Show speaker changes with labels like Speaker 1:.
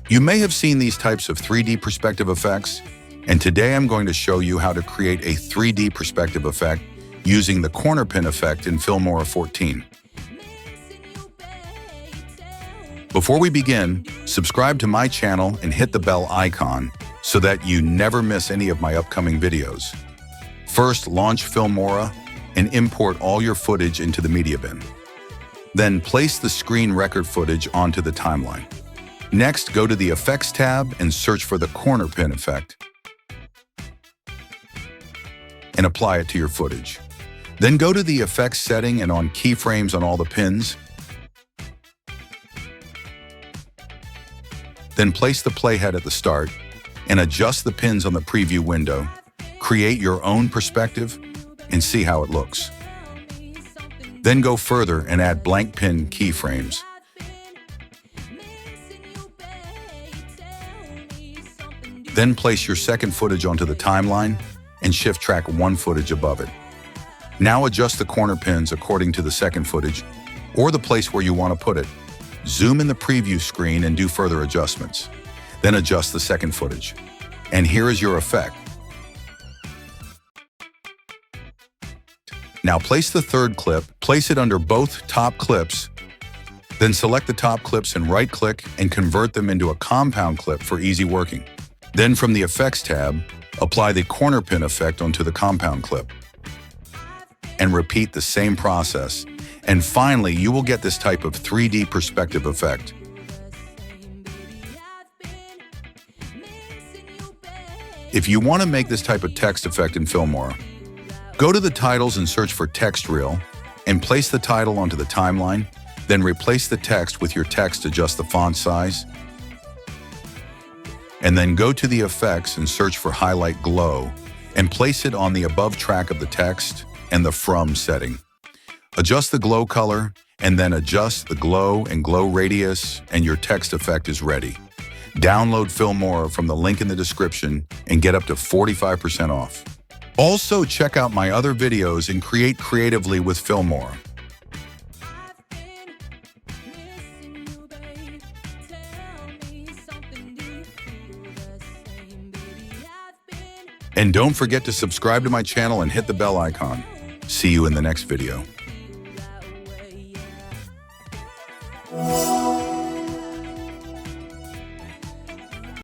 Speaker 1: You may have seen these types of 3D perspective effects, and today I'm going to show you how to create a 3D perspective effect using the corner pin effect in Filmora 14. Before we begin, subscribe to my channel and hit the bell icon so that you never miss any of my upcoming videos. First, launch Filmora and import all your footage into the media bin. Then place the screen record footage onto the timeline. Next, go to the Effects tab and search for the corner pin effect and apply it to your footage. Then go to the Effects setting and on keyframes on all the pins. Then place the playhead at the start and adjust the pins on the preview window. Create your own perspective and see how it looks. Then go further and add blank pin keyframes. Then place your second footage onto the timeline and shift track one footage above it. Now adjust the corner pins according to the second footage or the place where you want to put it. Zoom in the preview screen and do further adjustments. Then adjust the second footage. And here is your effect. Now place the third clip, place it under both top clips, then select the top clips and right-click and convert them into a compound clip for easy working. Then from the Effects tab, apply the corner pin effect onto the compound clip. And repeat the same process. And finally, you will get this type of 3D perspective effect. If you want to make this type of text effect in Filmora, go to the titles and search for text reel and place the title onto the timeline, then replace the text with your text, adjust the font size, and then go to the effects and search for highlight glow and place it on the above track of the text and the from setting. Adjust the glow color and then adjust the glow and glow radius and your text effect is ready. Download Filmora from the link in the description and get up to 45% off. Also, check out my other videos and create creatively with Filmora. And don't forget to subscribe to my channel and hit the bell icon. See you in the next video.